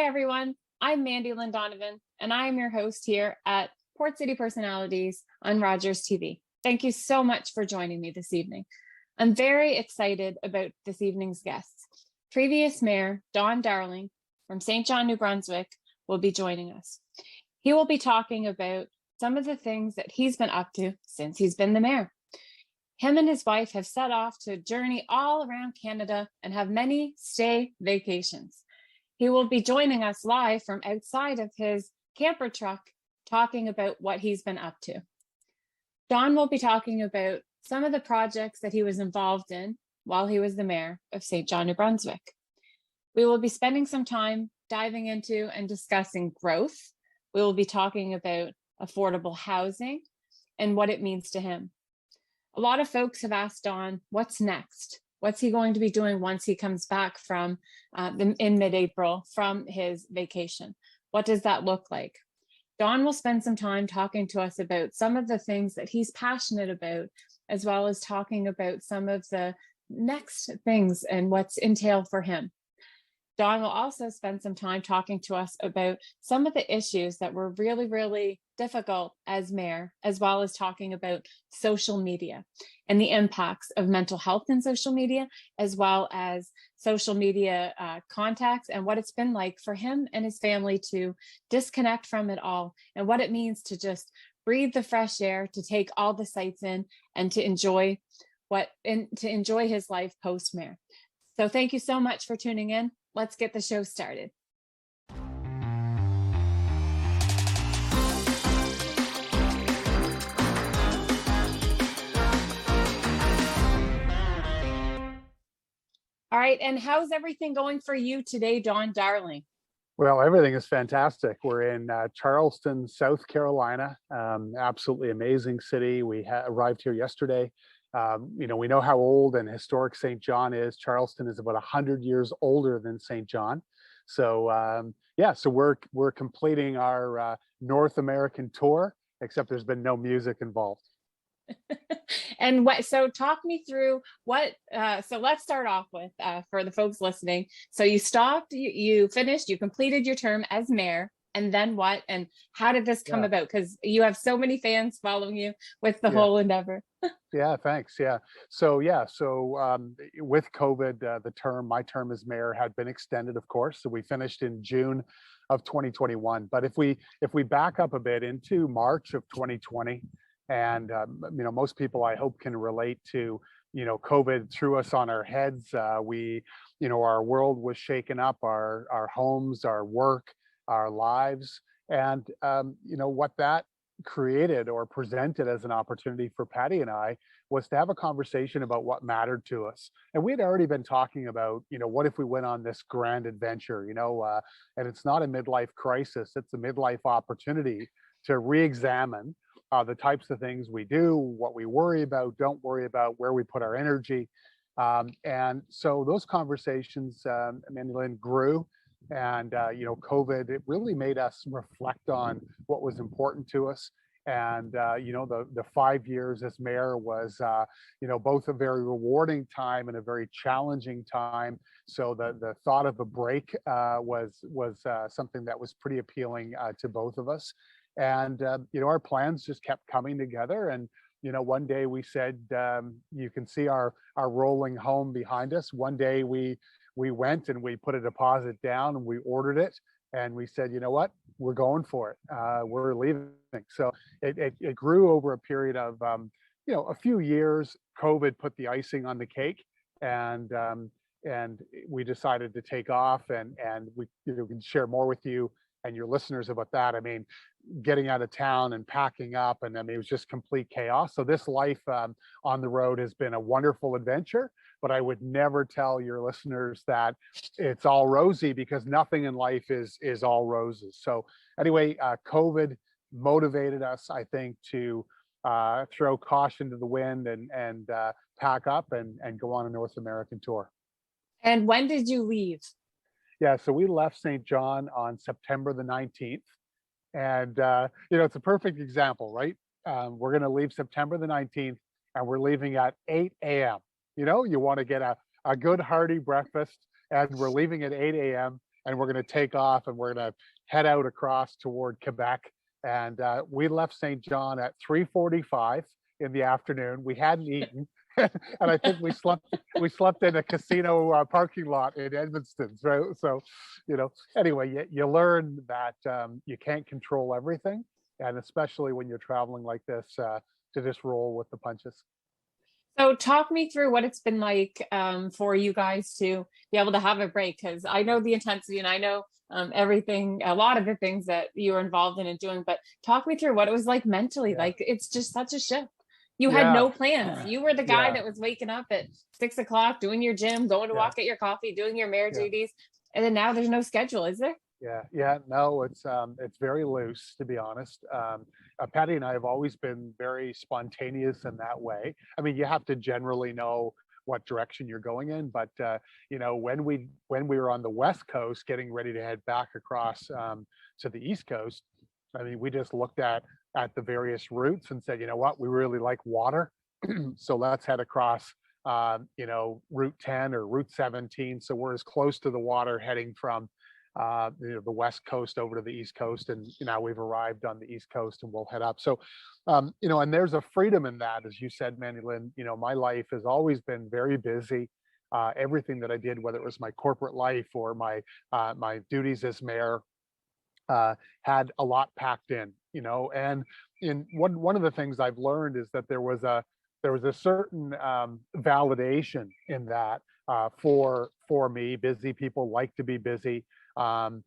Hi, everyone. I'm Mandy-Lynn Donovan, and I am your host here at Port City Personalities on Rogers TV. Thank you so much for joining me this evening. I'm very excited about this evening's guests. Previous Mayor Don Darling from St. John, New Brunswick, will be joining us. He will be talking about some of the things that he's been up to since he's been the mayor. Him and his wife have set off to journey all around Canada and have many stay vacations. He will be joining us live from outside of his camper truck, talking about what he's been up to. Don will be talking about some of the projects that he was involved in while he was the mayor of St. John, New Brunswick. We will be spending some time diving into and discussing growth. We will be talking about affordable housing and what it means to him. A lot of folks have asked Don, what's next? What's he going to be doing once he comes back from in mid-April from his vacation? What does that look like? Don will spend some time talking to us about some of the things that he's passionate about, as well as talking about some of the next things and what's entailed for him. Don will also spend some time talking to us about some of the issues that were really, really difficult as mayor, as well as talking about social media and the impacts of mental health in social media, as well as social media contacts and what it's been like for him and his family to disconnect from it all and what it means to just breathe the fresh air, to take all the sights in and to enjoy his life post-mayor. So thank you so much for tuning in. Let's get the show started. All right, and how's everything going for you today, Don Darling? Well, everything is fantastic. We're in Charleston, South Carolina. Absolutely amazing city. We arrived here yesterday. We know how old and historic St. John is. Charleston is about 100 years older than St. John. So so we're completing our North American tour, except there's been no music involved. And so talk me through so let's start off with, for the folks listening. So you stopped, you finished, you completed your term as mayor, and then what? And how did this come about? Because you have so many fans following you with the whole endeavor. Yeah, thanks. So with COVID, my term as mayor had been extended, of course. So we finished in June of 2021. But if we back up a bit into March of 2020, and most people I hope can relate to, COVID threw us on our heads. Our world was shaken up, our homes, our work, our lives, and what that created or presented as an opportunity for Patty and I was to have a conversation about what mattered to us. And we had already been talking about, what if we went on this grand adventure, and it's not a midlife crisis, it's a midlife opportunity to re-examine the types of things we do, what we worry about, don't worry about, where we put our energy. And so those conversations, Mandy-Lynn, grew. And, COVID, it really made us reflect on what was important to us. And, the 5 years as mayor was, both a very rewarding time and a very challenging time. So the thought of a break was something that was pretty appealing to both of us. And, our plans just kept coming together. And, one day we said, you can see our rolling home behind us. One day we went and we put a deposit down and we ordered it. And we said, you know what, we're going for it. We're leaving. So it grew over a period of, a few years. COVID put the icing on the cake, and we decided to take off, and we can share more with you and your listeners about that. I mean, getting out of town and packing up, and it was just complete chaos. So this life on the road has been a wonderful adventure, but I would never tell your listeners that it's all rosy, because nothing in life is all roses. So anyway, COVID motivated us, I think, to throw caution to the wind and pack up and go on a North American tour. And when did you leave? Yeah, so we left St. John on September the 19th. And, it's a perfect example, right? We're going to leave September the 19th, and we're leaving at 8 a.m. You want to get a good hearty breakfast, and we're leaving at 8 a.m. and we're going to take off and we're going to head out across toward Quebec. And we left St. John at 3:45 in the afternoon. We hadn't eaten. And I think we slept in a casino parking lot in Edmonton. So, anyway, you learn that you can't control everything, and especially when you're traveling like this, to just roll with the punches. So talk me through what it's been like for you guys to be able to have a break, because I know the intensity and I know everything, a lot of the things that you were involved in and doing, but talk me through what it was like mentally. Yeah, Like, it's just such a shift. You had yeah, no plans. You were the guy yeah, that was waking up at 6 o'clock, doing your gym, going to yeah, walk, get your coffee, doing your mayor yeah. duties. And then now there's no schedule, is there? Yeah, yeah, no, it's very loose, to be honest. Patty and I have always been very spontaneous in that way. I mean, you have to generally know what direction you're going in, but when we were on the West Coast, getting ready to head back across to the East Coast, I mean, we just looked at the various routes and said, you know what, we really like water, so let's head across. Route 10 or Route 17. So we're as close to the water heading from the West Coast over to the East Coast, and now we've arrived on the East Coast, and we'll head up. So, and there's a freedom in that, as you said, Mandy-Lynn. My life has always been very busy. Everything that I did, whether it was my corporate life or my duties as mayor, had a lot packed in. And in one of the things I've learned is that there was a certain validation in that for me. Busy people like to be busy. Um,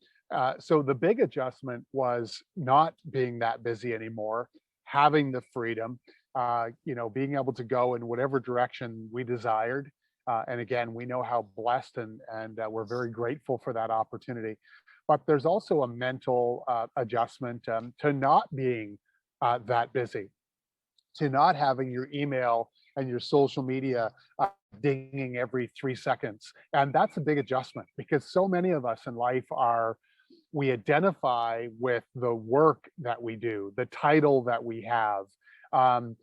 so the big adjustment was not being that busy anymore, having the freedom, being able to go in whatever direction we desired. And again, we know how blessed and we're very grateful for that opportunity. But there's also a mental adjustment to not being that busy, to not having your email and your social media dinging every 3 seconds. And that's a big adjustment, because so many of us in life we identify with the work that we do, the title that we have, um,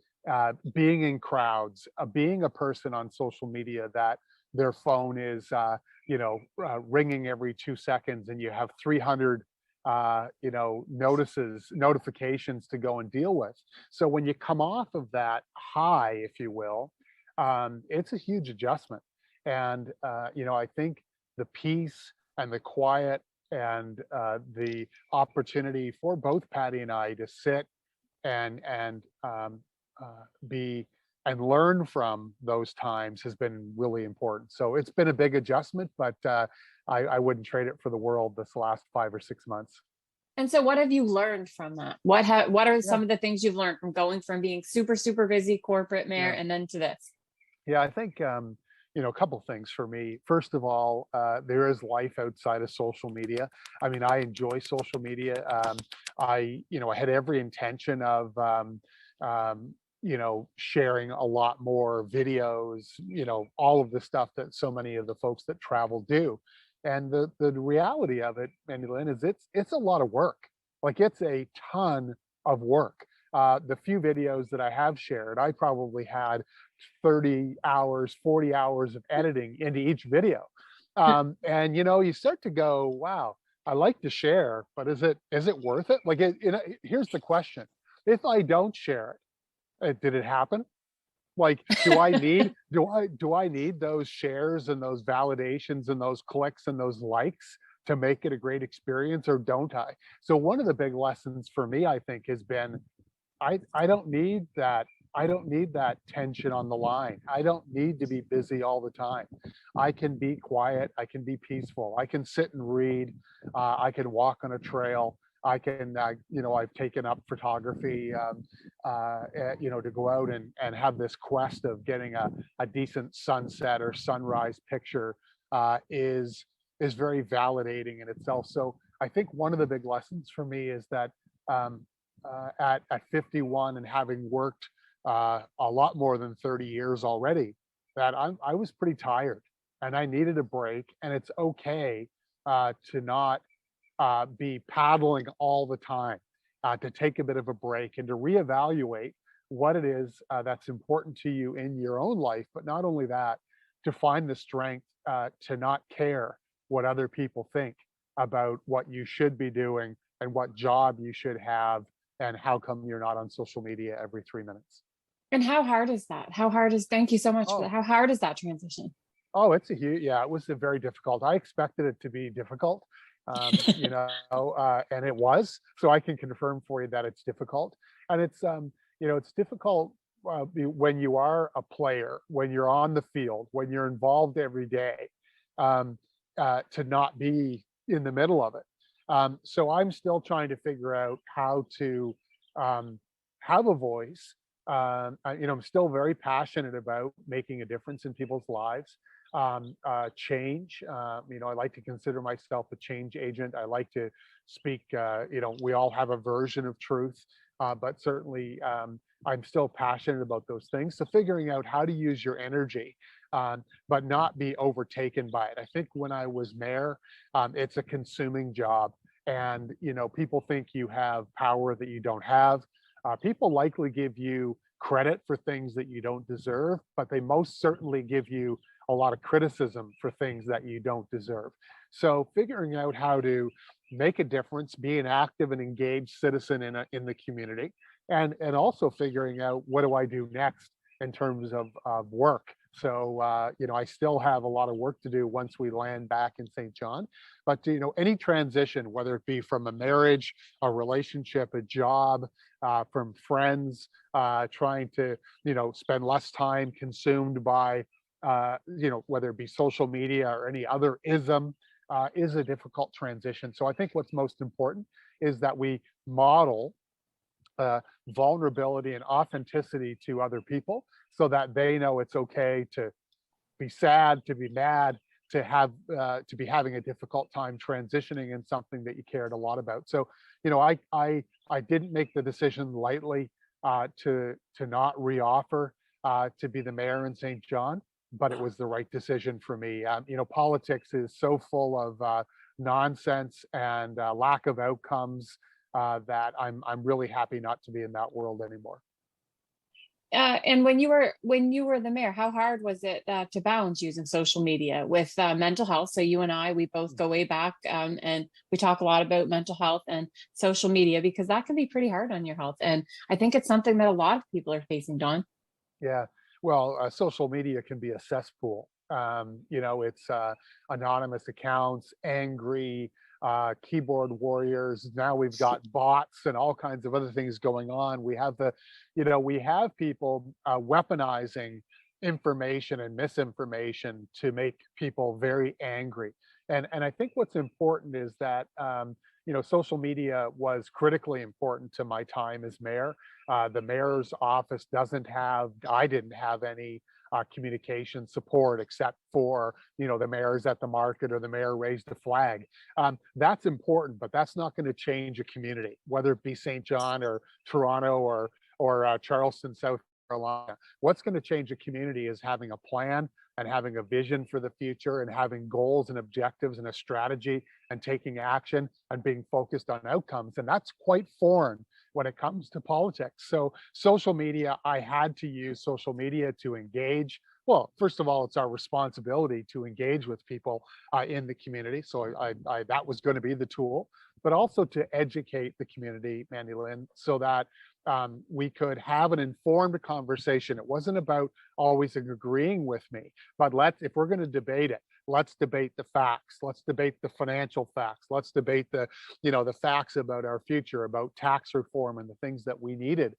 being in crowds, being a person on social media that their phone is, ringing every 2 seconds, and you have 300 notifications to go and deal with. So when you come off of that high, if you will, it's a huge adjustment. And I think the peace and the quiet and the opportunity for both Patty and I to sit and be and learn from those times has been really important. So it's been a big adjustment, but I wouldn't trade it for the world this last 5 or 6 months. And so what have you learned from that? What are Yeah, some of the things you've learned from going from being super, super busy corporate mayor yeah, and then to this? yeah. I think a couple things for me. First of all, there is life outside of social media. I mean, I enjoy social media. I had every intention of sharing a lot more videos, all of the stuff that so many of the folks that travel do. And the reality of it, Mandy-Lynn, is it's a lot of work. Like, it's a ton of work. The few videos that I have shared, I probably had 30 hours, 40 hours of editing into each video. And you start to go, wow, I like to share, but is it worth it? Like, here's the question. If I don't share it, did it happen? Like, do I need those shares and those validations and those clicks and those likes to make it a great experience, or don't I? So one of the big lessons for me, I think, has been I don't need that. I don't need that tension on the line. I don't need to be busy all the time. I can be quiet. I can be peaceful. I can sit and read. I can walk on a trail. I can, I've taken up photography, to go out and have this quest of getting a decent sunset or sunrise picture is very validating in itself. So I think one of the big lessons for me is that um, at 51 and having worked a lot more than 30 years already, that I was pretty tired and I needed a break. And it's okay to not be paddling all the time, to take a bit of a break and to reevaluate what it is that's important to you in your own life. But not only that, to find the strength to not care what other people think, about what you should be doing and what job you should have and how come you're not on social media every 3 minutes. And how hard is that? Thank you so much for that. Oh, How hard is that transition? oh, it's a huge, yeah, it was a very difficult. I expected it to be difficult, and it was. So I can confirm for you that it's difficult. And it's difficult when you are a player, when you're on the field, when you're involved every day, um, to not be in the middle of it. So I'm still trying to figure out how to um, have a voice. I'm still very passionate about making a difference in people's lives. Change. I like to consider myself a change agent. I like to speak. We all have a version of truth, but certainly I'm still passionate about those things. So figuring out how to use your energy, but not be overtaken by it. I think when I was mayor, it's a consuming job, and people think you have power that you don't have. People likely give you credit for things that you don't deserve, but they most certainly give you a lot of criticism for things that you don't deserve. So figuring out how to make a difference, be an active and engaged citizen in the community, and also figuring out what do I do next in terms of work. So I still have a lot of work to do once we land back in St. John. But any transition, whether it be from a marriage, a relationship, a job, from friends, trying to spend less time consumed by whether it be social media or any other ism, is a difficult transition. So I think what's most important is that we model vulnerability and authenticity to other people so that they know it's okay to be sad, to be mad, to be having a difficult time transitioning in something that you cared a lot about. So, I didn't make the decision lightly to not reoffer to be the mayor in St. John, but it was the right decision for me. Politics is so full of nonsense and lack of outcomes that I'm really happy not to be in that world anymore. And when you were the mayor, how hard was it to balance using social media with mental health? So you and I, we both go way back, and we talk a lot about mental health and social media because that can be pretty hard on your health. And I think it's something that a lot of people are facing, Don. Yeah. Well, social media can be a cesspool. It's anonymous accounts, angry keyboard warriors. Now we've got bots and all kinds of other things going on. We have people weaponizing information and misinformation to make people very angry. And I think what's important is that social media was critically important to my time as mayor. The mayor's office I didn't have any communication support except for, the mayor's at the market or the mayor raised the flag. That's important, but that's not going to change a community, whether it be St. John or Toronto or Charleston, South Carolina. What's going to change a community is having a plan and having a vision for the future and having goals and objectives and a strategy and taking action and being focused on outcomes. And that's quite foreign when it comes to politics. So social media, I had to use social media to engage. Well, first of all, it's our responsibility to engage with people in the community. So that was going to be the tool, but also to educate the community, Mandy-Lynn, so that we could have an informed conversation. It wasn't about always agreeing with me, but if we're going to debate it, let's debate the facts. Let's debate the financial facts. Let's debate the facts about our future, about tax reform and the things that we needed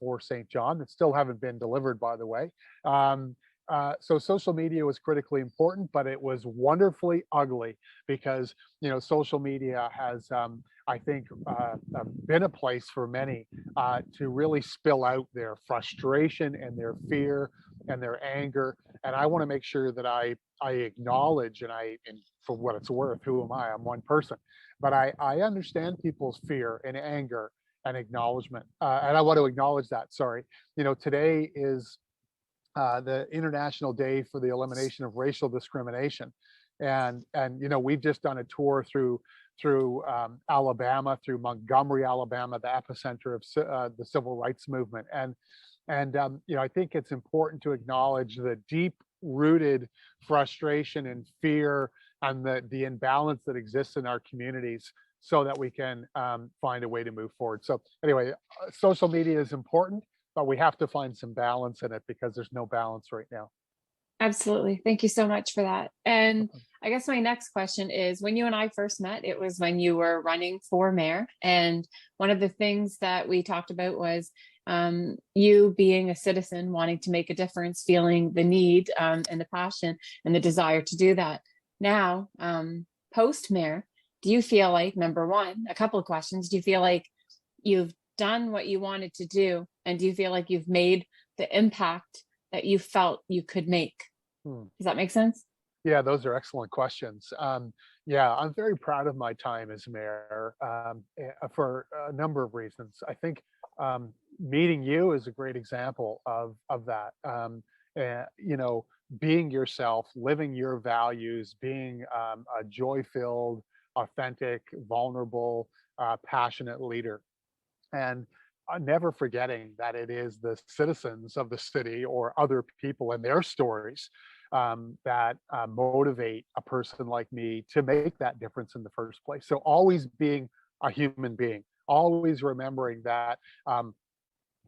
for St. John that still haven't been delivered, by the way. So social media was critically important, but it was wonderfully ugly because social media has, I think, been a place for many to really spill out their frustration and their fear and their anger. And I want to make sure that I acknowledge and for what it's worth, who am I? I'm one person, but I understand people's fear and anger and acknowledgement, and I want to acknowledge that. Sorry, today is the International Day for the Elimination of Racial Discrimination, and we've just done a tour through Alabama, through Montgomery, Alabama, the epicenter of the civil rights movement, and I think it's important to acknowledge the deep rooted frustration and fear and the imbalance that exists in our communities so that we can find a way to move forward. So anyway, social media is important, but we have to find some balance in it because there's no balance right now. Absolutely. Thank you so much for that. And I guess my next question is, when you and I first met, it was when you were running for mayor. And one of the things that we talked about was you being a citizen, wanting to make a difference, feeling the need and the passion and the desire to do that. Now, post mayor, do you feel like, number one, a couple of questions, do you feel like you've done what you wanted to do? And do you feel like you've made the impact that you felt you could make? Does that make sense? Yeah, those are excellent questions. Yeah, I'm very proud of my time as mayor for a number of reasons. I think meeting you is a great example of that. You know, being yourself, living your values, being a joy-filled, authentic, vulnerable, passionate leader, and never forgetting that it is the citizens of the city or other people and their stories that motivate a person like me to make that difference in the first place. So always being a human being, always remembering that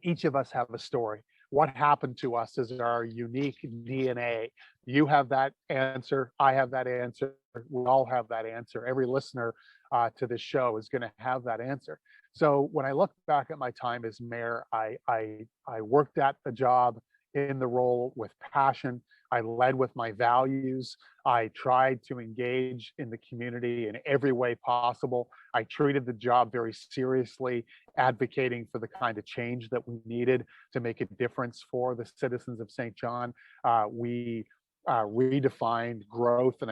each of us have a story. What happened to us is our unique DNA. You have that answer. I have that answer. We all have that answer. Every listener to this show is going to have that answer. So when I look back at my time as mayor, I worked at the job in the role with passion. I led with my values. I tried to engage in the community in every way possible. I treated the job very seriously, advocating for the kind of change that we needed to make a difference for the citizens of St. John. We redefined growth, and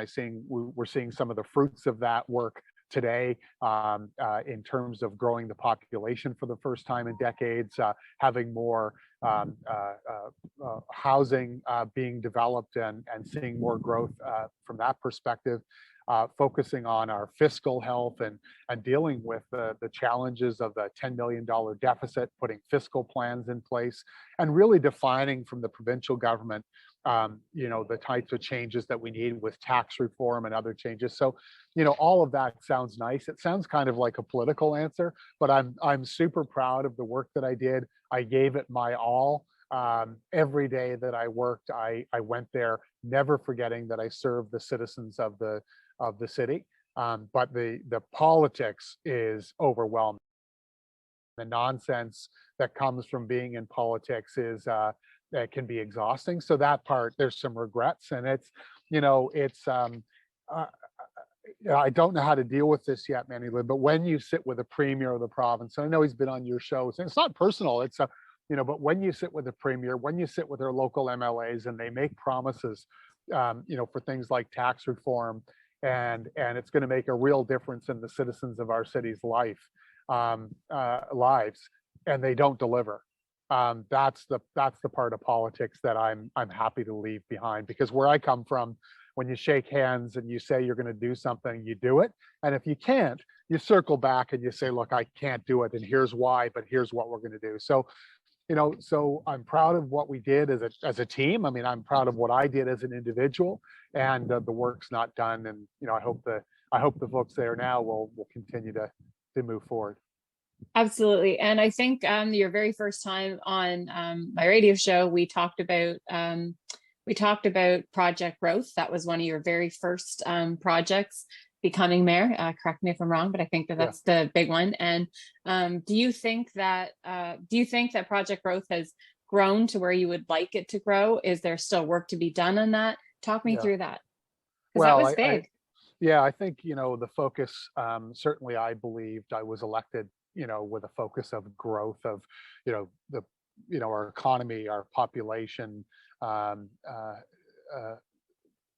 we're seeing some of the fruits of that work today in terms of growing the population for the first time in decades, having more housing being developed and seeing more growth from that perspective, focusing on our fiscal health and dealing with the challenges of the $10 million deficit, putting fiscal plans in place, and really defining from the provincial government you know, the types of changes that we need with tax reform and other changes. So, you know, all of that sounds nice. It sounds kind of like a political answer, but I'm super proud of the work that I did. I gave it my all. Every day that I worked, I went there, never forgetting that I served the citizens of the city. But the politics is overwhelming. The nonsense that comes from being in politics is that can be exhausting. So that part, there's some regrets, and it's, you know, it's I don't know how to deal with this yet, Mandy-Lynn, but when you sit with a premier of the province, and I know he's been on your show, and it's not personal, it's a, you know, but when you sit with a premier, when you sit with their local MLAs and they make promises, you know, for things like tax reform, and it's going to make a real difference in the citizens of our city's lives, and they don't deliver. That's the part of politics that I'm happy to leave behind, because where I come from, when you shake hands and you say you're going to do something, you do it. And if you can't, you circle back and you say, look, I can't do it, and here's why, but here's what we're going to do. So, you know, so I'm proud of what we did as a team. I mean, I'm proud of what I did as an individual, and the work's not done. And you know, I hope the folks there now will continue to move forward. Absolutely. And I think your very first time on my radio show, we talked about project growth. That was one of your very first projects becoming mayor. Correct me if I'm wrong, but I think that's the big one. And do you think that project growth has grown to where you would like it to grow? Is there still work to be done on that? Talk me through that, because that was big. Yeah, I think, you know, the focus, certainly I believed I was elected, you know, with a focus of growth of, you know, our economy, our population,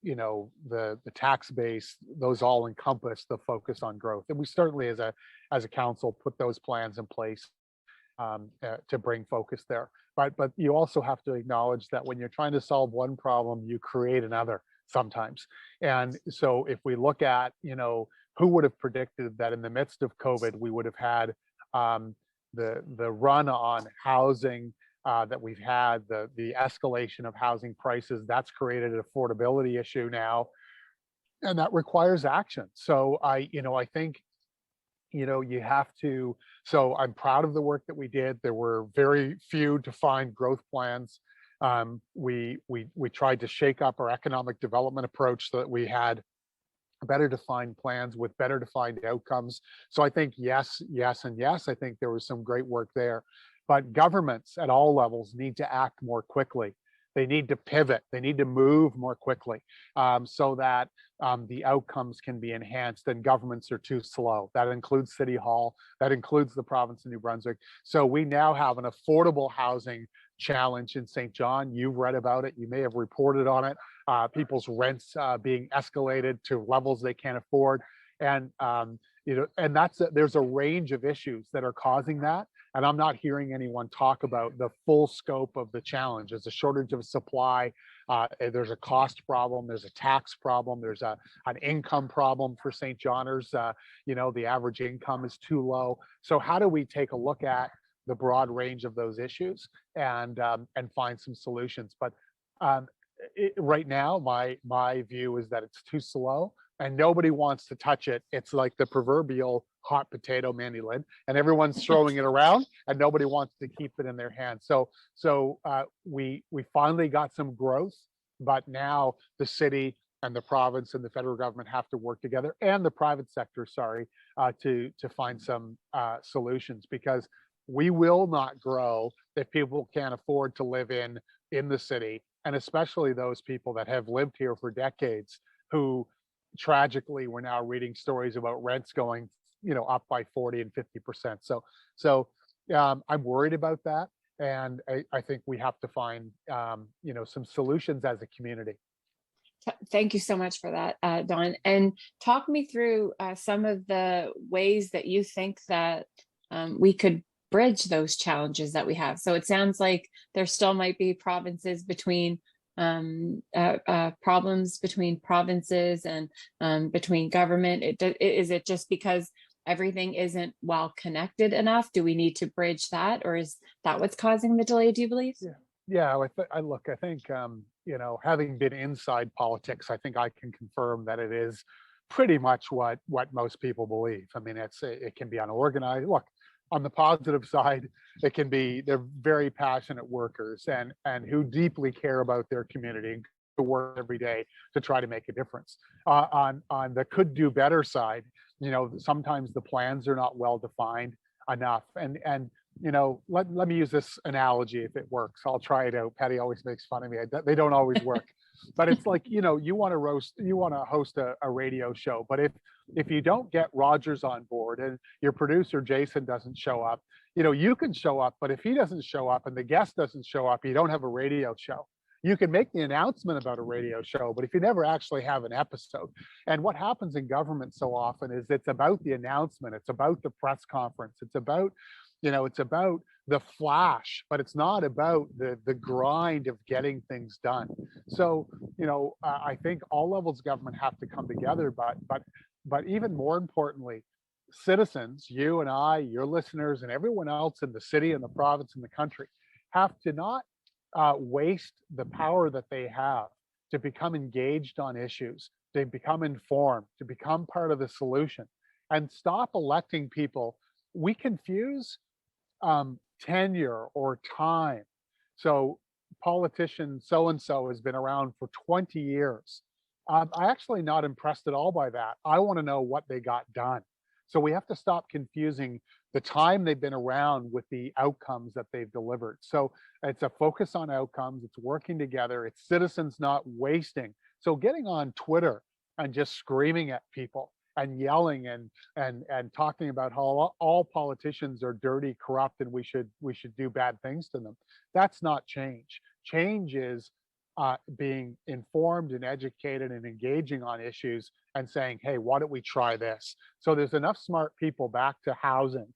you know, the tax base, those all encompass the focus on growth. And we certainly as a council put those plans in place to bring focus there. But you also have to acknowledge that when you're trying to solve one problem, you create another sometimes. And so if we look at, you know, who would have predicted that in the midst of COVID, we would have had the run on housing that we've had, the escalation of housing prices, that's created an affordability issue now. and that requires action. So I think, you have to. So I'm proud of the work that we did. There were very few defined growth plans. We tried to shake up our economic development approach so that we had better defined plans with better defined outcomes. So I think yes, yes, and yes. I think there was some great work there, but governments at all levels need to act more quickly. They need to pivot. They need to move more quickly, so that the outcomes can be enhanced. And governments are too slow. That includes City Hall. That includes the province of New Brunswick. So we now have an affordable housing challenge in St. John. You've read about it. You may have reported on it. People's rents being escalated to levels they can't afford, and there's a range of issues that are causing that. And I'm not hearing anyone talk about the full scope of the challenge. There's a shortage of supply. There's a cost problem. There's a tax problem. There's an income problem for St. Johners. The average income is too low. So how do we take a look at the broad range of those issues and find some solutions? But right now, my view is that it's too slow and nobody wants to touch it. It's like the proverbial hot potato, Mandy-Lynn, and everyone's throwing it around and nobody wants to keep it in their hands. So we finally got some growth, but now the city and the province and the federal government have to work together, and the private sector, to find some solutions, because we will not grow if people can't afford to live in the city, and especially those people that have lived here for decades, who tragically we're now reading stories about rents going up by 40 and 50%. So I'm worried about that, and I think we have to find some solutions as a community. Thank you so much for that, Don. And talk me through some of the ways that you think that we could bridge those challenges that we have. So it sounds like there still might be problems between provinces and between government. Is it just because everything isn't well connected enough? Do we need to bridge that, or is that what's causing the delay, do you believe? Yeah. I think having been inside politics, I think I can confirm that it is pretty much what most people believe. I mean, it can be unorganized. Look, on the positive side, they're very passionate workers and who deeply care about their community and to work every day to try to make a difference. On the could do better side, sometimes the plans are not well defined enough. And let me use this analogy if it works. I'll try it out. Patty always makes fun of me. They don't always work. But it's like, you want to host a radio show, but if you don't get Rogers on board and your producer Jason doesn't show up, you can show up, but if he doesn't show up and the guest doesn't show up, you don't have a radio show. You can make the announcement about a radio show, but if you never actually have an episode. And what happens in government so often is it's about the announcement, it's about the press conference, it's about the flash, but it's not about the grind of getting things done. So, I think all levels of government have to come together, but even more importantly, citizens, you and I, your listeners, and everyone else in the city and the province and the country have to not waste the power that they have to become engaged on issues, to become informed, to become part of the solution, and stop electing people. We confuse tenure or time. So politician so-and-so has been around for 20 years. I'm actually not impressed at all by that. I want to know what they got done. So we have to stop confusing the time they've been around with the outcomes that they've delivered. So it's a focus on outcomes, it's working together, it's citizens not wasting. So getting on Twitter and just screaming at people and yelling and talking about how all politicians are dirty, corrupt, and we should do bad things to them. That's not change. Change is being informed and educated and engaging on issues and saying, hey, why don't we try this? So there's enough smart people back to housing,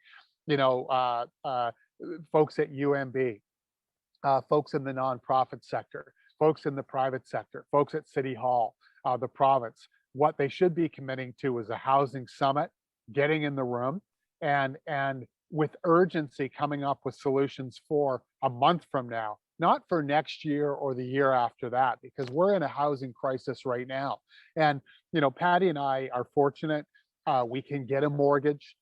folks at UMB, folks in the nonprofit sector, folks in the private sector, folks at City Hall, the province. What they should be committing to is a housing summit, getting in the room, and with urgency coming up with solutions for a month from now, not for next year or the year after that, because we're in a housing crisis right now. And, Patty and I are fortunate. We can get a mortgage.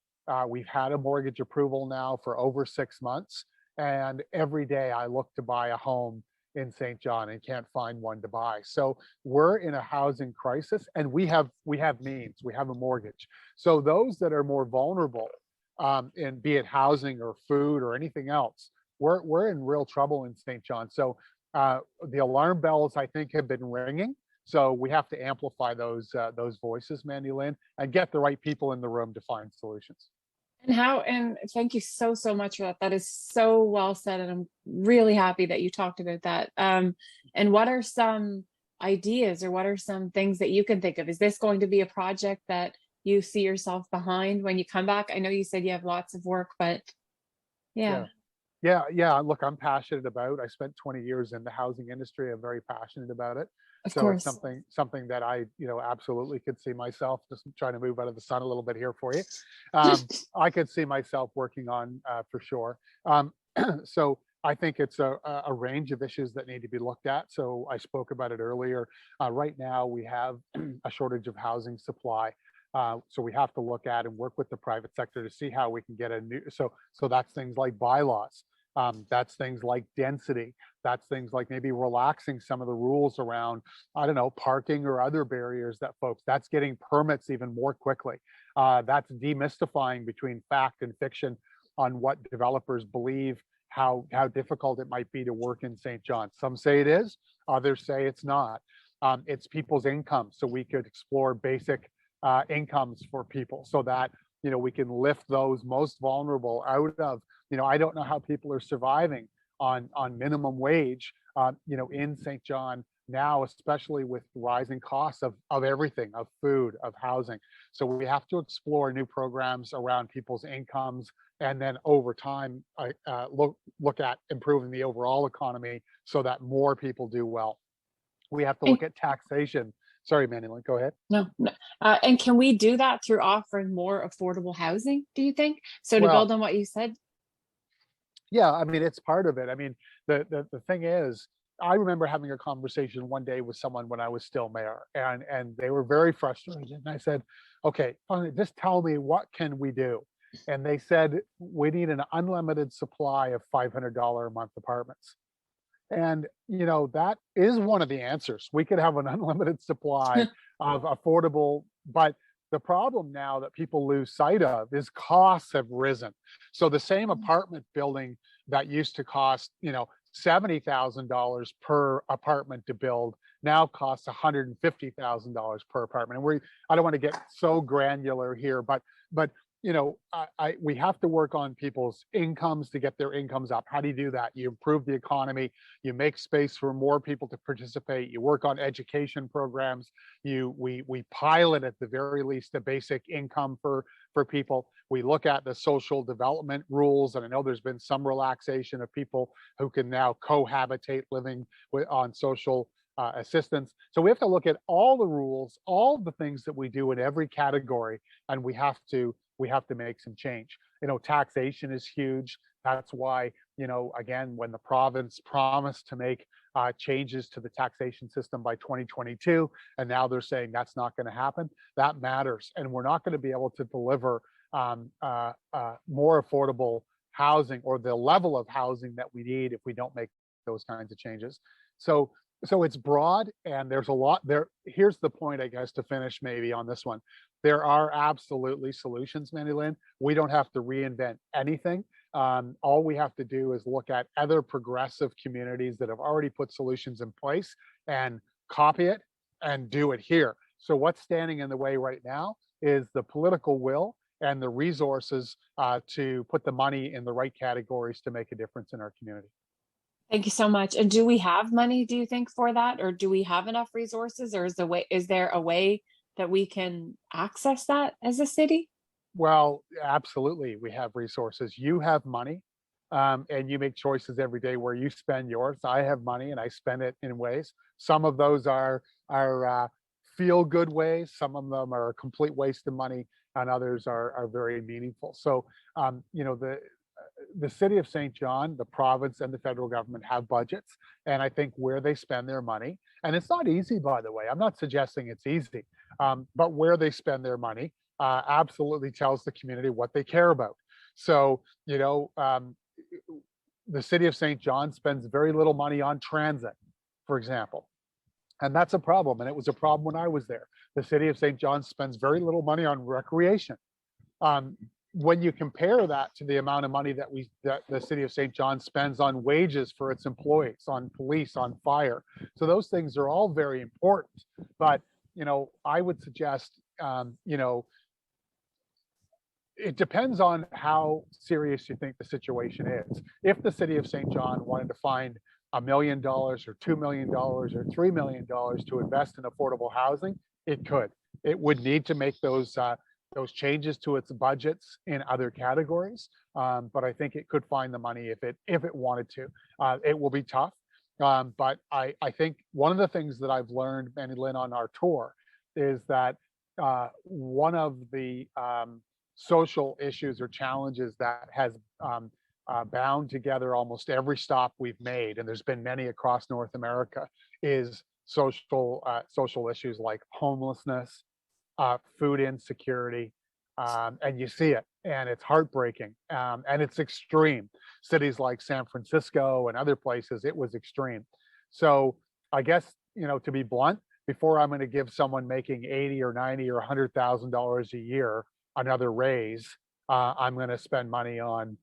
We've had a mortgage approval now for over 6 months. And every day I look to buy a home in St. John and can't find one to buy. So we're in a housing crisis, and we have means, we have a mortgage. So those that are more vulnerable, in be it housing or food or anything else, we're in real trouble in St. John. So the alarm bells, I think, have been ringing. So we have to amplify those voices, Mandy-Lynn, and get the right people in the room to find solutions. And thank you so much for that. That is so well said. And I'm really happy that you talked about that. And what are some ideas or what are some things that you can think of? Is this going to be a project that you see yourself behind when you come back? I know you said you have lots of work, but yeah, Yeah. Look, I'm passionate about. I spent 20 years in the housing industry. I'm very passionate about it. of So it's course. something that I, absolutely could see myself, just trying to move out of the sun a little bit here for you. I could see myself working on, for sure. So I think it's a range of issues that need to be looked at. So I spoke about it earlier. Right now we have a shortage of housing supply. So we have to look at and work with the private sector to see how we can get a new. So that's things like bylaws. That's things like density. That's things like maybe relaxing some of the rules around, I don't know, parking or other barriers that folks. That's getting permits even more quickly. That's demystifying between fact and fiction on what developers believe, how difficult it might be to work in St. John. Some say it is, others say it's not. It's people's income, so we could explore basic incomes for people, so that we can lift those most vulnerable out of. I don't know how people are surviving on minimum wage, in St. John now, especially with rising costs of everything, of food, of housing. So we have to explore new programs around people's incomes, and then over time, look at improving the overall economy so that more people do well. We have to And look at taxation. Sorry, Mandy-Lynn, go ahead. no. And can we do that through offering more affordable housing, do you think? So to Well, build on what you said. yeah, I mean, it's part of it. I mean, the thing is, I remember having a conversation one day with someone when I was still mayor, and they were very frustrated. And I said, "Okay, fine, just tell me, what can we do?" And they said, "We need an unlimited supply of $500 a month apartments." And that is one of the answers. We could have an unlimited supply of affordable, but the problem now that people lose sight of is costs have risen. So the same apartment building that used to cost, $70,000 per apartment to build now costs $150,000 per apartment. And I don't want to get so granular here, but we have to work on people's incomes to get their incomes up. How do you do that? You improve the economy, you make space for more people to participate, you work on education programs, we pilot at the very least a basic income for people. We look at the social development rules, and I know there's been some relaxation of people who can now cohabitate living on social assistance. So we have to look at all the rules, all the things that we do in every category, and we have to make some change. Taxation is huge. That's why, again, when the province promised to make changes to the taxation system by 2022, and now they're saying that's not going to happen, that matters. And we're not going to be able to deliver more affordable housing, or the level of housing that we need, if we don't make those kinds of changes. So it's broad, and there's a lot there. Here's the point, I guess, to finish maybe on this one. There are absolutely solutions, Mandy-Lynn. We don't have to reinvent anything. All we have to do is look at other progressive communities that have already put solutions in place and copy it and do it here. So what's standing in the way right now is the political will and the resources to put the money in the right categories to make a difference in our community. Thank you so much. And do we have money, do you think, for that? Or do we have enough resources? Or is there a way that we can access that as a city? Well, absolutely. We have resources. You have money, and you make choices every day where you spend yours. I have money, and I spend it in ways. Some of those are feel good ways. Some of them are a complete waste of money, and others are very meaningful. So, the the city of St. John, the province, and the federal government have budgets, and I think where they spend their money, and it's not easy, by the way. I'm not suggesting it's easy, but where they spend their money absolutely tells the community what they care about. So, the city of St. John spends very little money on transit, for example. And that's a problem. And it was a problem when I was there. The city of St. John spends very little money on recreation. Um, when you compare that to the amount of money that the city of St. John spends on wages for its employees, on police, on fire, so those things are all very important. But I would suggest, it depends on how serious you think the situation is. If the city of St. John wanted to find $1 million or $2 million or $3 million to invest in affordable housing, it could. It would need to make those changes to its budgets in other categories, but I think it could find the money if it wanted to. It will be tough, but I think one of the things that I've learned, Mandy-Lynn, on our tour is that one of the social issues or challenges that has bound together almost every stop we've made, and there's been many across North America, is social issues like homelessness, food insecurity, and you see it, and it's heartbreaking, and it's extreme. Cities like San Francisco and other places, it was extreme. So I guess, to be blunt, before I'm going to give someone making 80 or 90 or $100,000 a year another raise, I'm going to spend money on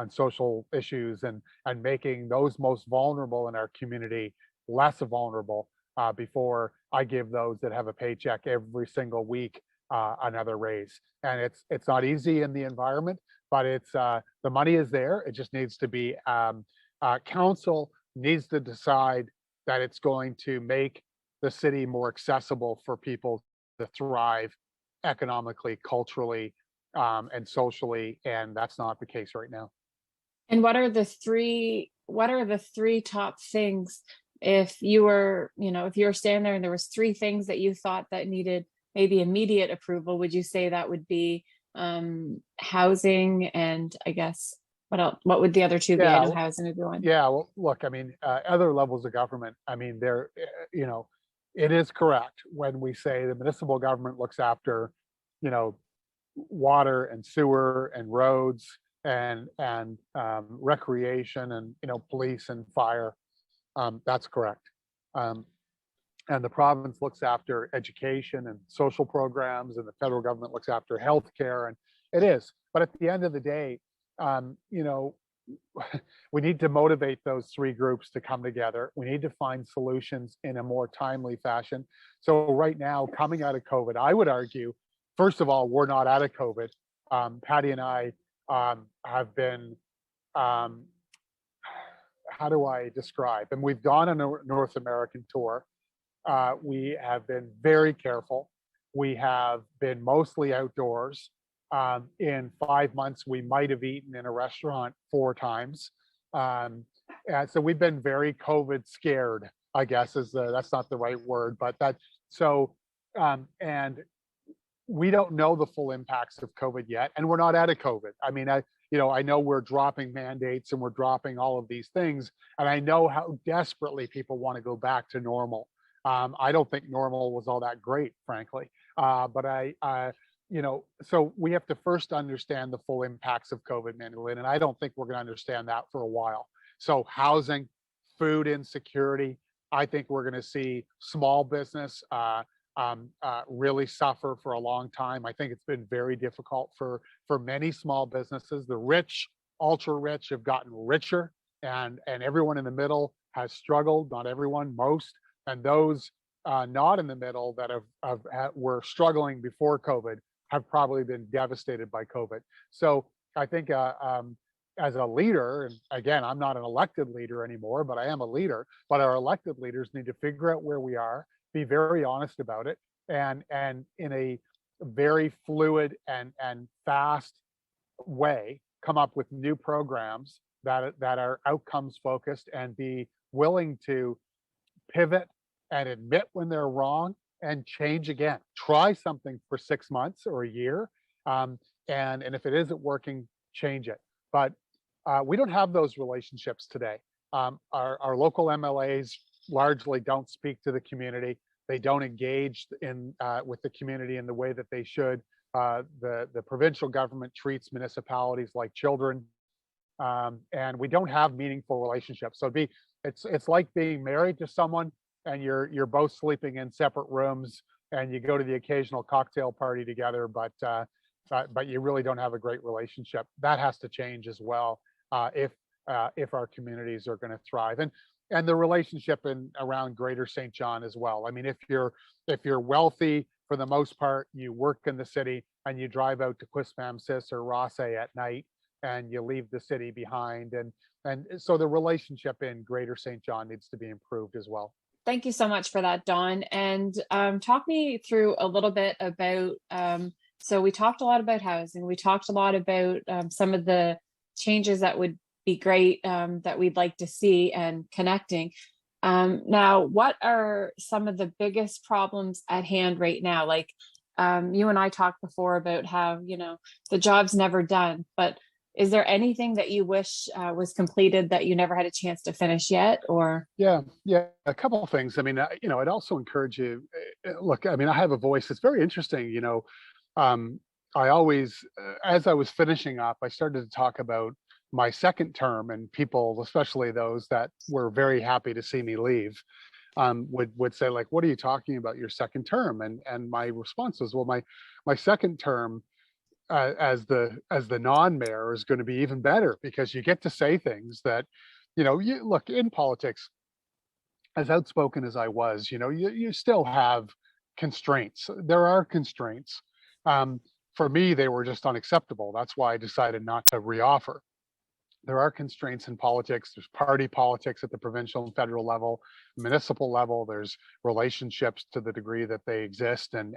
social issues and making those most vulnerable in our community less vulnerable, before I give those that have a paycheck every single week another raise. And it's not easy in the environment, but it's the money is there. It just needs to be council needs to decide that it's going to make the city more accessible for people to thrive economically, culturally, and socially, and that's not the case right now. And what are the three top things, if you were standing there and there was three things that you thought that needed maybe immediate approval, would you say that would be housing, and I guess what else? What would the other two be? I know housing would be one. Yeah, well, look, I mean, other levels of government, I mean, it is correct when we say the municipal government looks after, water and sewer and roads and recreation and police and fire. That's correct. And the province looks after education and social programs, and the federal government looks after healthcare, and it is. But at the end of the day, we need to motivate those three groups to come together. We need to find solutions in a more timely fashion. So right now, coming out of COVID, I would argue, first of all, we're not out of COVID. Patty and I have been, how do I describe? And we've gone on a North American tour. We have been very careful. We have been mostly outdoors. In 5 months, we might have eaten in a restaurant 4 times. And so we've been very COVID scared, I guess that's not the right word, but and we don't know the full impacts of COVID yet, and we're not out of COVID. I mean, I know we're dropping mandates and we're dropping all of these things, and I know how desperately people want to go back to normal. I don't think normal was all that great, frankly, but so we have to first understand the full impacts of COVID, Mandy-Lynn, and I don't think we're going to understand that for a while. So housing, food insecurity, I think we're going to see small business really suffer for a long time. I think it's been very difficult for many small businesses. The rich, ultra rich, have gotten richer, and everyone in the middle has struggled. Not everyone, most, and those not in the middle that were struggling before COVID have probably been devastated by COVID. So I think as a leader, and again, I'm not an elected leader anymore, but I am a leader, but our elected leaders need to figure out where we are, be very honest about it, and in a very fluid and fast way, come up with new programs that are outcomes focused, and be willing to pivot and admit when they're wrong and change again. Try something for 6 months or a year, and if it isn't working, change it. But We don't have those relationships today. Our local MLAs largely don't speak to the community. They don't engage in with the community in the way that they should. The provincial government treats municipalities like children, and we don't have meaningful relationships. So it's like being married to someone and you're both sleeping in separate rooms and you go to the occasional cocktail party together, but you really don't have a great relationship. That has to change as well if our communities are going to thrive. And the relationship in around Greater St. John as well. I mean, if you're wealthy, for the most part, you work in the city and you drive out to Quispamsis or Rossay at night and you leave the city behind. And so the relationship in Greater St. John needs to be improved as well. Thank you so much for that, Dawn. And talk me through a little bit about, so we talked a lot about housing. We talked a lot about some of the changes that would be great that we'd like to see and connecting. Now, what are some of the biggest problems at hand right now? Like you and I talked before about how, the job's never done, but is there anything that you wish was completed that you never had a chance to finish yet? Or Yeah, a couple of things. I mean, I'd also encourage you. Look, I mean, I have a voice. It's very interesting. I always, as I was finishing up, I started to talk about my second term, and people, especially those that were very happy to see me leave, would say like, "What are you talking about? Your second term?" And my response was, "Well, my second term." As the non-mayor is going to be even better because you get to say things that, you look in politics, as outspoken as I was, you still have constraints. There are constraints. For me, they were just unacceptable. That's why I decided not to reoffer. There are constraints in politics. There's party politics at the provincial and federal level, municipal level. There's relationships to the degree that they exist, and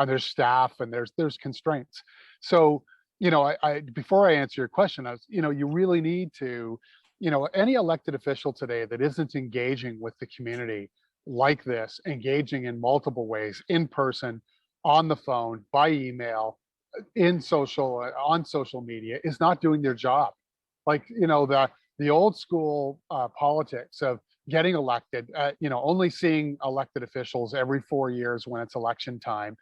there's staff and there's constraints. So I before I answer your question, you really need to, any elected official today that isn't engaging with the community like this, engaging in multiple ways, in person, on the phone, by email, on social media, is not doing their job. Like the old school politics of getting elected, only seeing elected officials every 4 years when it's election time,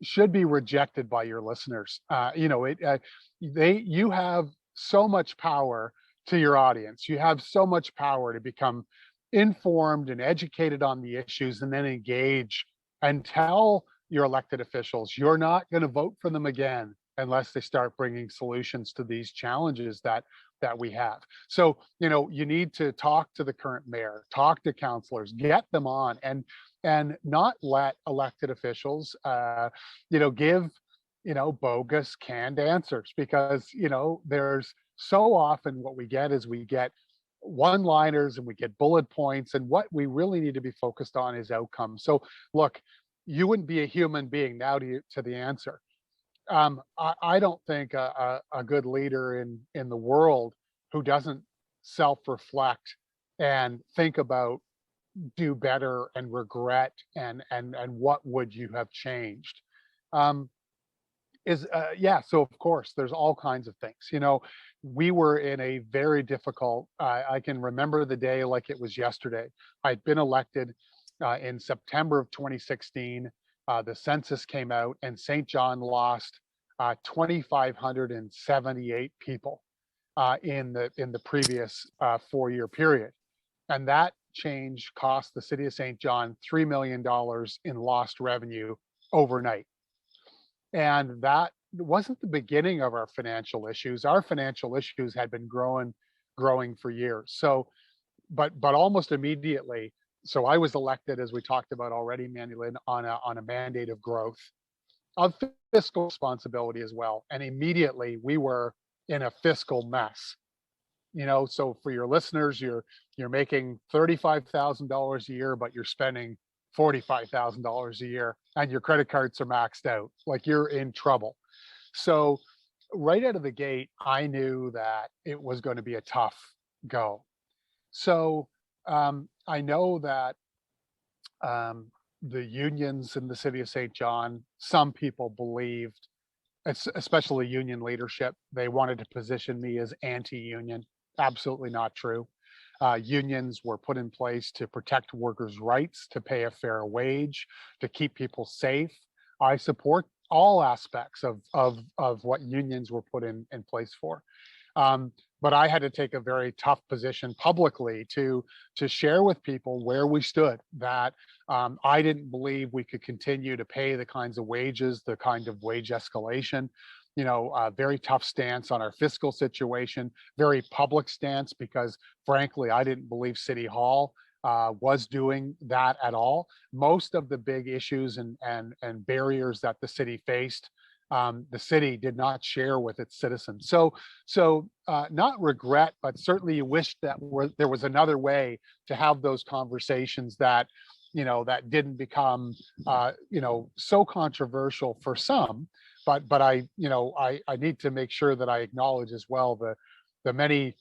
should be rejected by your listeners. You have so much power to your audience. You have so much power to become informed and educated on the issues, and then engage and tell your elected officials you're not going to vote for them again unless they start bringing solutions to these challenges that we have. So, you need to talk to the current mayor, talk to councillors, get them on, and not let elected officials, give, bogus canned answers, because, there's so often what we get is we get one-liners and we get bullet points, and what we really need to be focused on is outcomes. So, look, you wouldn't be a human being now to the answer. I don't think a good leader in the world who doesn't self-reflect and think about do better and regret and what would you have changed, is so of course there's all kinds of things. We were in a very difficult, I can remember the day like it was yesterday. I'd been elected in September of 2016. The census came out and St. John lost 2,578 people in the previous 4-year period, and that change cost the city of St. John $3 million in lost revenue overnight. And that wasn't the beginning of our financial issues. Our financial issues had been growing for years. So, but almost immediately, so I was elected, as we talked about already, Mandy-Lynn, on a mandate of growth, of fiscal responsibility as well. And immediately we were in a fiscal mess. So for your listeners, you're making $35,000 a year, but you're spending $45,000 a year, and your credit cards are maxed out. Like, you're in trouble. So right out of the gate, I knew that it was going to be a tough go. So I know that the unions in the city of St. John, some people believed especially union leadership. They wanted to position me as anti-union. Absolutely not true. Unions were put in place to protect workers' rights, to pay a fair wage, to keep people safe. I support all aspects of what unions were put in place for. But I had to take a very tough position publicly to share with people where we stood, that I didn't believe we could continue to pay the kinds of wages, the kind of wage escalation, a very tough stance on our fiscal situation, very public stance, because frankly, I didn't believe City Hall was doing that at all. Most of the big issues and barriers that the city faced, the city did not share with its citizens. So not regret, but certainly you wish that there was another way to have those conversations that, that didn't become, so controversial for some. But I need to make sure that I acknowledge as well the many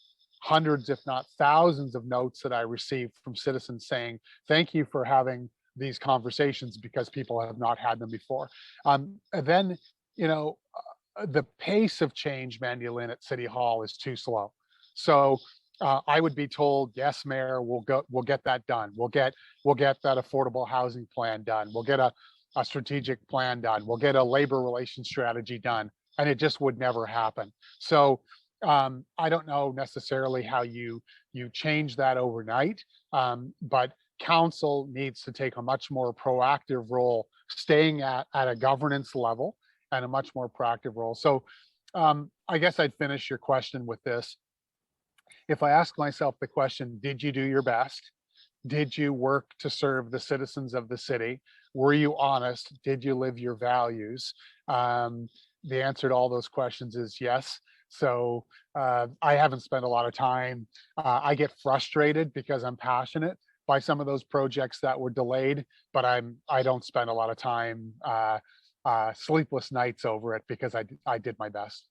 hundreds, if not thousands, of notes that I received from citizens saying, thank you for having these conversations, because people have not had them before. And then, the pace of change, Mandy-Lynn, at City Hall is too slow. So I would be told, yes, Mayor, we'll get that done. We'll get that affordable housing plan done. We'll get a strategic plan done. We'll get a labor relations strategy done. And it just would never happen. So I don't know necessarily how you change that overnight, but council needs to take a much more proactive role, staying at a governance level, and a much more proactive role. So I guess I'd finish your question with this. If I ask myself the question, did you do your best? Did you work to serve the citizens of the city? Were you honest? Did you live your values? The answer to all those questions is yes. So I haven't spent a lot of time. I get frustrated because I'm passionate by some of those projects that were delayed, but I don't spend a lot of time sleepless nights over it, because I did my best.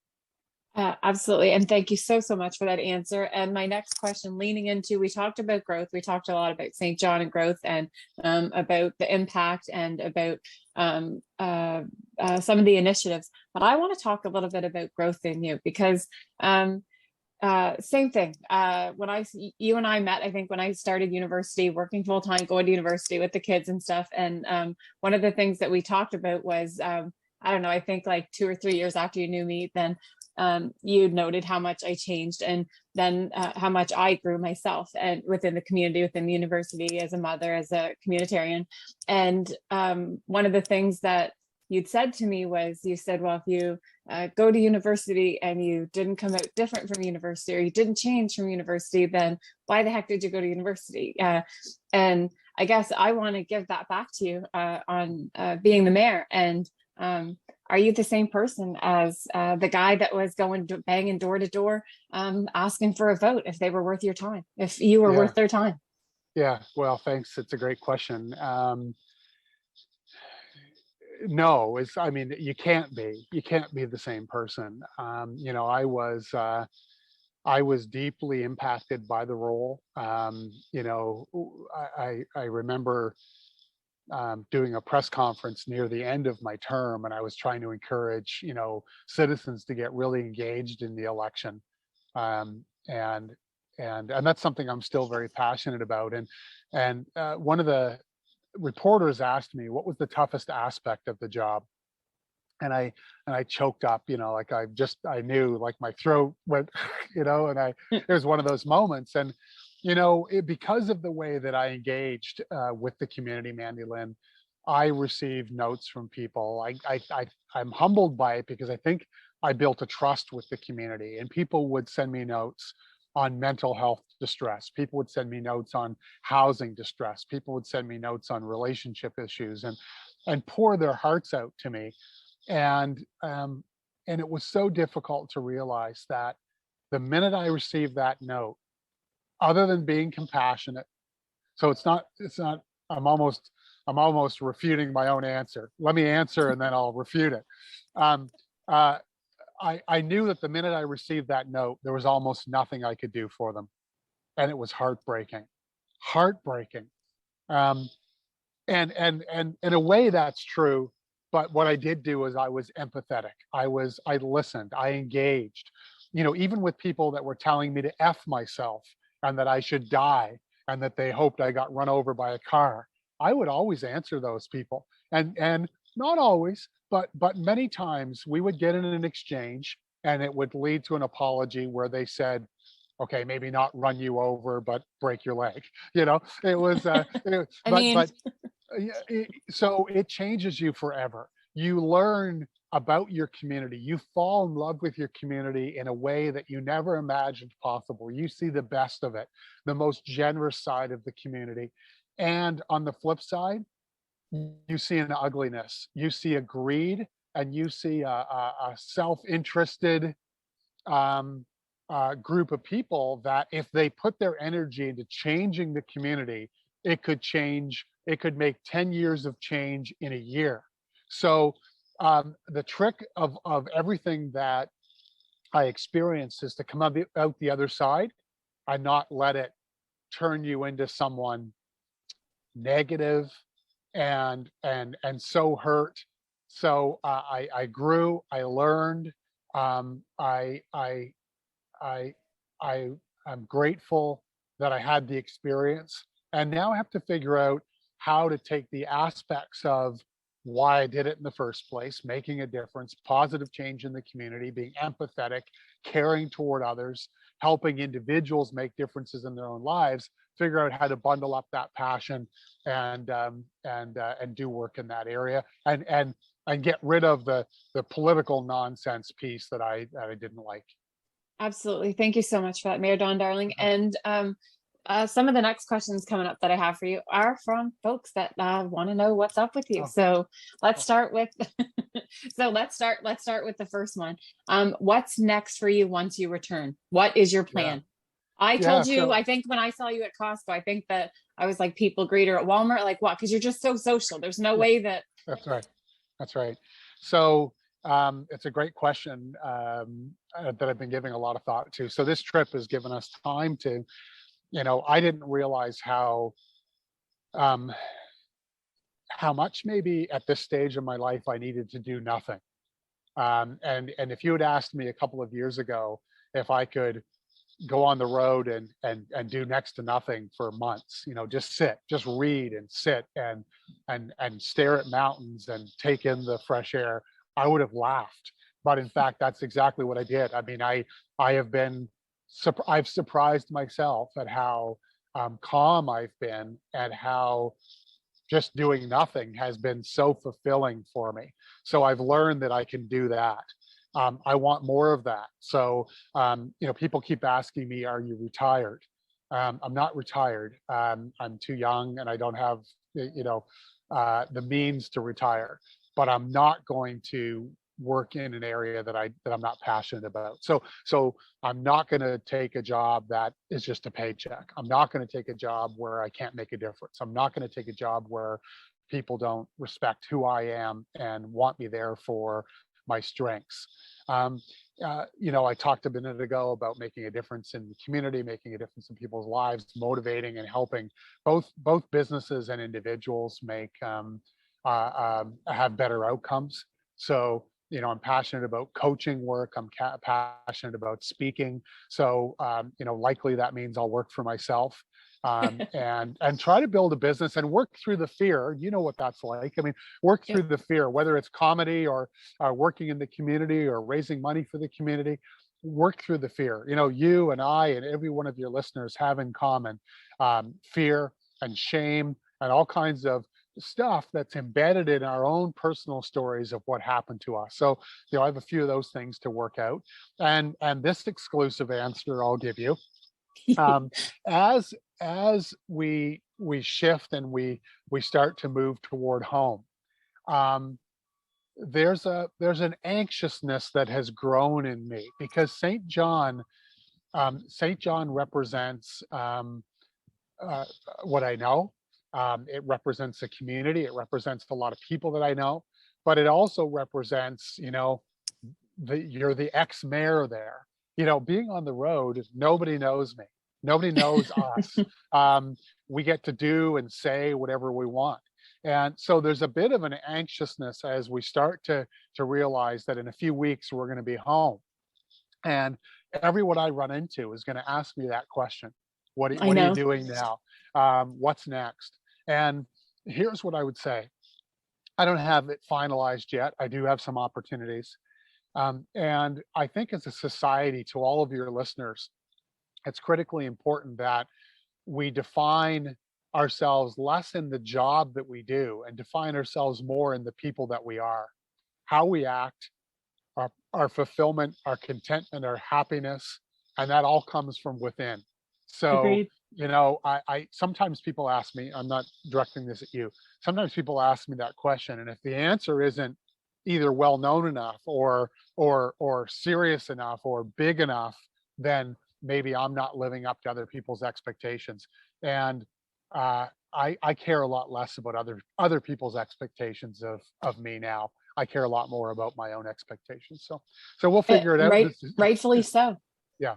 Absolutely. And thank you so much for that answer. And my next question, leaning into, we talked about growth. We talked a lot about St. John and growth, and about the impact, and about some of the initiatives. But I want to talk a little bit about growth in you, because same thing. When you and I met, I think when I started university, working full time, going to university with the kids and stuff. And one of the things that we talked about was, I don't know, I think like 2 or 3 years after you knew me, then you noted how much I changed, and then how much I grew myself, and within the community, within the university, as a mother, as a communitarian. And one of the things that you'd said to me was, you said, well, if you go to university and you didn't come out different from university, or you didn't change from university, then why the heck did you go to university? And I guess I want to give that back to you on being the mayor. And are you the same person as the guy that was going banging door to door, asking for a vote, if they were worth your time, if you were worth their time? Yeah, well, thanks. It's a great question. No, I mean, you can't be the same person. I was deeply impacted by the role. I remember doing a press conference near the end of my term, and I was trying to encourage, citizens to get really engaged in the election. And that's something I'm still very passionate about. And one of the reporters asked me, what was the toughest aspect of the job? And I choked up, like I knew, like my throat went, and it was one of those moments. And because of the way that I engaged with the community, Mandy-Lynn, I received notes from people. I'm humbled by it, because I think I built a trust with the community, and people would send me notes on mental health distress. People would send me notes on housing distress. People would send me notes on relationship issues, and pour their hearts out to me. And it was so difficult to realize that the minute I received that note, other than being compassionate, so it's not, I'm almost refuting my own answer. Let me answer and then I'll refute it. I knew that the minute I received that note, there was almost nothing I could do for them. And it was heartbreaking. And in a way that's true, but what I did do is I was empathetic. I listened, I engaged, even with people that were telling me to F myself and that I should die and that they hoped I got run over by a car. I would always answer those people. And not always, but many times we would get in an exchange and it would lead to an apology where they said, okay, maybe not run you over, but break your leg. It was, I mean, so it changes you forever. You learn about your community. You fall in love with your community in a way that you never imagined possible. You see the best of it, the most generous side of the community. And on the flip side, you see an ugliness, you see a greed, and you see a self-interested group of people that if they put their energy into changing the community, it could make 10 years of change in a year. So the trick of everything that I experienced is to come out the other side and not let it turn you into someone negative and so hurt. So I grew, I learned, um, I I I I I'm grateful that I had the experience, and now I have to figure out how to take the aspects of why I did it in the first place, making a difference, positive change in the community, being empathetic, caring toward others, helping individuals make differences in their own lives, figure out how to bundle up that passion and do work in that area and get rid of the political nonsense piece that I didn't like. absolutely. Thank you so much for that, Mayor Don Darling. And some of the next questions coming up that I have for you are from folks that want to know what's up with you. Oh, So let's oh, start with let's start with the first one. What's next for you once you return? What is your yeah, plan? I yeah. told you, So I think when I saw you at Costco, I think that I was like people greeter at Walmart, like what? Because you're just so social. There's no yeah, way that that's right. That's right. So it's a great question that I've been giving a lot of thought to. So this trip has given us time to, I didn't realize um, how much maybe at this stage of my life I needed to do nothing. And if you had asked me a couple of years ago if I could go on the road and do next to nothing for months, just sit, just read and sit and stare at mountains and take in the fresh air, I would have laughed. But in fact, that's exactly what I did. I mean, I have been I've surprised myself at how calm I've been and how just doing nothing has been so fulfilling for me. So I've learned that I can do that. I want more of that. So, people keep asking me, are you retired? I'm not retired. I'm too young and I don't have, the means to retire, but I'm not going to work in an area that I'm not passionate about. So I'm not going to take a job that is just a paycheck. I'm not going to take a job where I can't make a difference. I'm not going to take a job where people don't respect who I am and want me there for my strengths. Um, I talked a minute ago about making a difference in the community, making a difference in people's lives, motivating and helping both businesses and individuals have better outcomes. So I'm passionate about coaching work. I'm passionate about speaking. So, likely that means I'll work for myself and try to build a business and work through the fear. You know what that's like. I mean, work yep. through the fear, whether it's comedy or working in the community or raising money for the community. Work through the fear. You and I and every one of your listeners have in common fear and shame and all kinds of stuff that's embedded in our own personal stories of what happened to us. So, I have a few of those things to work out. And this exclusive answer I'll give you, um, as we shift and we start to move toward home, um, there's an anxiousness that has grown in me because St. John represents uh, what I know. It represents a community. It represents a lot of people that I know, but it also represents, you're the ex-mayor there. Being on the road, nobody knows me. Nobody knows us. We get to do and say whatever we want. And so there's a bit of an anxiousness as we start to realize that in a few weeks we're going to be home. And everyone I run into is going to ask me that question. I What are you know. doing now? What's next? And here's what I would say. I don't have it finalized yet. I do have some opportunities. And I think as a society, to all of your listeners, it's critically important that we define ourselves less in the job that we do and define ourselves more in the people that we are, how we act, our fulfillment, our contentment, our happiness, and that all comes from within. So, Agreed. I sometimes people ask me, I'm not directing this at you. Sometimes people ask me that question, and if the answer isn't either well known enough or serious enough or big enough, then maybe I'm not living up to other people's expectations. And I care a lot less about other people's expectations of me now. I care a lot more about my own expectations. So we'll figure it out. Right, rightfully so. Yeah,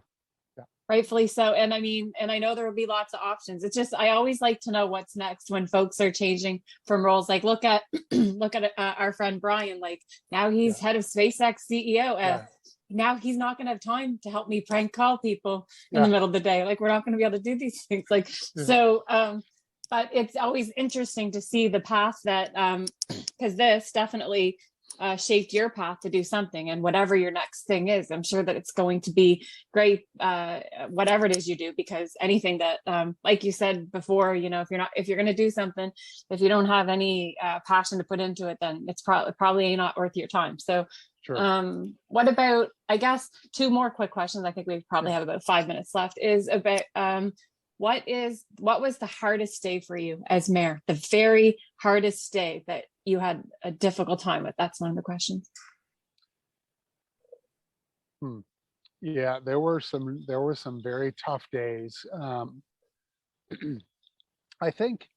yeah, Rightfully so. And I mean, and I know there will be lots of options. It's just I always like to know what's next when folks are changing from roles. Like look at look at our friend Brian. Like now he's yeah, head of SpaceX CEO. yeah, Now he's not going to have time to help me prank call people in the yeah, middle of the day. Like we're not going to be able to do these things. Like yeah, so. But it's always interesting to see the path that because this definitely shaped your path to do something, and whatever your next thing is, I'm sure that it's going to be great, whatever it is you do, because anything that like you said before, if you're going to do something, if you don't have any passion to put into it, then it's probably not worth your time. So sure. what about, I guess, two more quick questions, I think we Yeah. probably have about 5 minutes left, is about what was the hardest day for you as mayor? The very hardest day that you had a difficult time with? That's one of the questions. Hmm. Yeah, there were some very tough days. I think,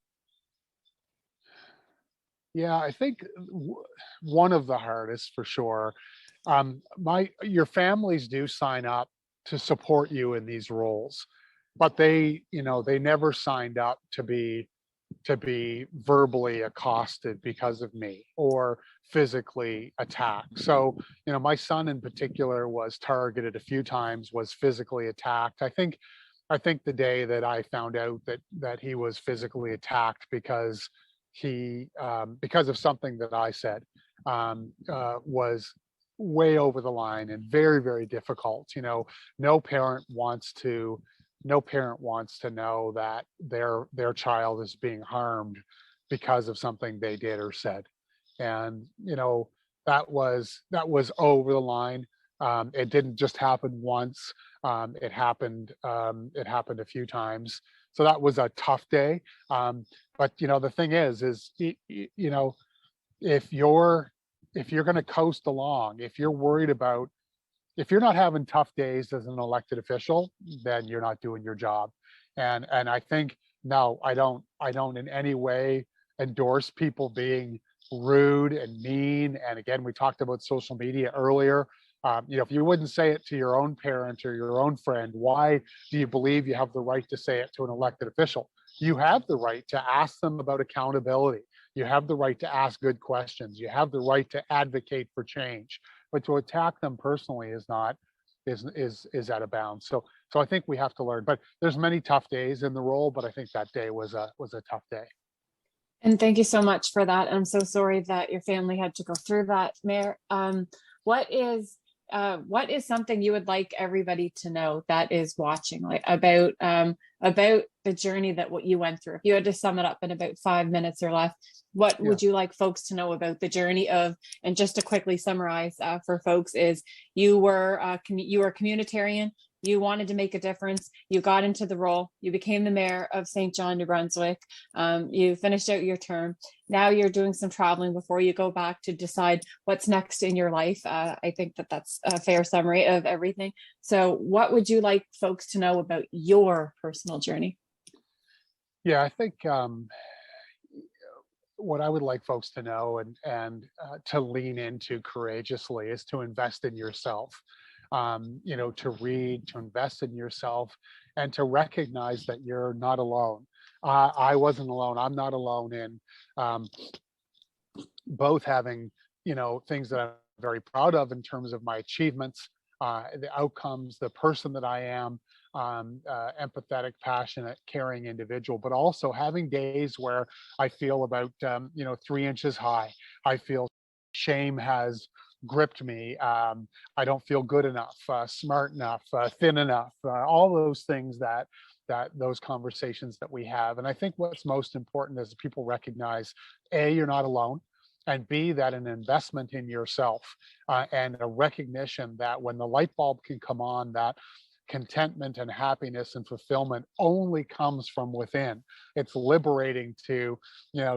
yeah, I think one of the hardest for sure. My Your families do sign up to support you in these roles, but they never signed up to be verbally accosted because of me or physically attacked. So, my son in particular was targeted a few times, was physically attacked. I think the day that I found out that he was physically attacked because of something that I said, was way over the line and very, very difficult. No parent wants to no parent wants to know that their child is being harmed because of something they did or said. And that was over the line. It didn't just happen once. It happened a few times. So that was a tough day. But the thing is if you're going to coast along, if you're not having tough days as an elected official, then you're not doing your job. And I think, no, I don't in any way endorse people being rude and mean. And again, we talked about social media earlier. If you wouldn't say it to your own parent or your own friend, why do you believe you have the right to say it to an elected official? You have the right to ask them about accountability. You have the right to ask good questions. You have the right to advocate for change. But to attack them personally is out of bounds. So I think we have to learn. But there's many tough days in the role, but I think that day was a tough day. And thank you so much for that. I'm so sorry that your family had to go through that, Mayor. What is something you would like everybody to know that is watching, like about the journey that what you went through? If you had to sum it up in about 5 minutes or less, what Yeah. would you like folks to know about the journey of? And just to quickly summarize for folks, is you were a communitarian. You wanted to make a difference. You got into the role. You became the mayor of St. John, New Brunswick. You finished out your term. Now you're doing some traveling before you go back to decide what's next in your life. I think that that's a fair summary of everything. So what would you like folks to know about your personal journey? Yeah, I think what I would like folks to know and to lean into courageously is to invest in yourself. To read, to invest in yourself, and to recognize that you're not alone. I wasn't alone. I'm not alone in um, both having, things that I'm very proud of in terms of my achievements, the outcomes, the person that I am, empathetic, passionate, caring individual, but also having days where I feel about, 3 inches high. I feel shame has gripped me. I don't feel good enough, smart enough, thin enough, all those things that those conversations that we have. And I think what's most important is people recognize, A, you're not alone, and B, that an investment in yourself, and a recognition that when the light bulb can come on, that contentment and happiness and fulfillment only comes from within. It's liberating to,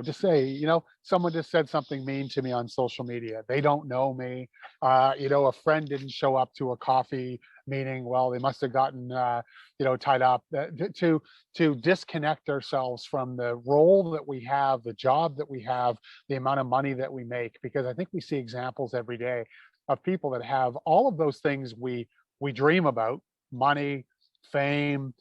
just say, someone just said something mean to me on social media. They don't know me. A friend didn't show up to a coffee meeting. Well, they must have gotten, tied up. To disconnect ourselves from the role that we have, the job that we have, the amount of money that we make, because I think we see examples every day of people that have all of those things we dream about: money, fame,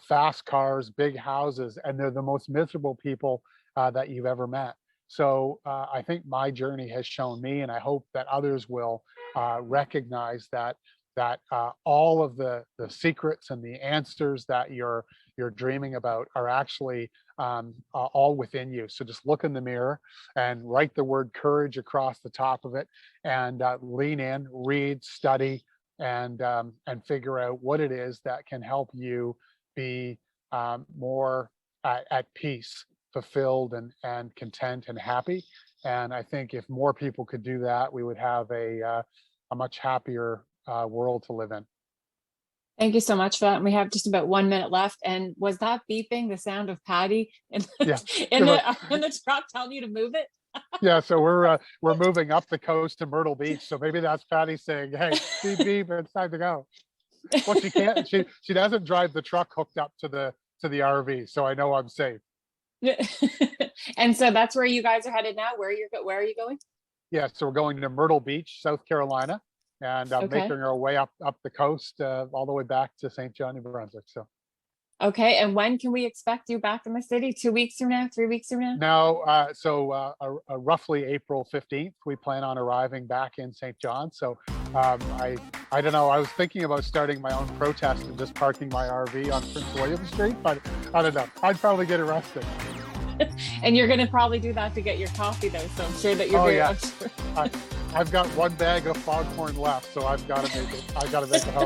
fast cars, big houses, and they're the most miserable people that you've ever met. So I think my journey has shown me, and I hope that others will recognize that all of the secrets and the answers that you're dreaming about are actually all within you. So just look in the mirror and write the word courage across the top of it, and lean in, read, study, and figure out what it is that can help you be more at peace, fulfilled, and content and happy. And I think if more people could do that, we would have a much happier world to live in. Thank you so much for that. And we have just about 1 minute left. And was that beeping the sound of Patty in Yeah. in the truck telling you to move it? Yeah, so we're moving up the coast to Myrtle Beach. So maybe that's Patty saying, "Hey, beep beep, it's time to go." Well, she can't. She doesn't drive the truck hooked up to the RV, so I know I'm safe. And so that's where you guys are headed now. Where are you going? Yeah, so we're going to Myrtle Beach, South Carolina, and Okay. making our way up the coast, all the way back to St. John, New Brunswick. So. Okay. And when can we expect you back in the city? 2 weeks from now? 3 weeks from now? No, roughly April 15th, we plan on arriving back in St. John. So I don't know. I was thinking about starting my own protest and just parking my RV on Prince William Street, but I don't know. I'd probably get arrested. And you're going to probably do that to get your coffee, though. So I'm sure that you're very. Yeah. I've got one bag of foghorn left, so I've got to make it. I've got to make it home.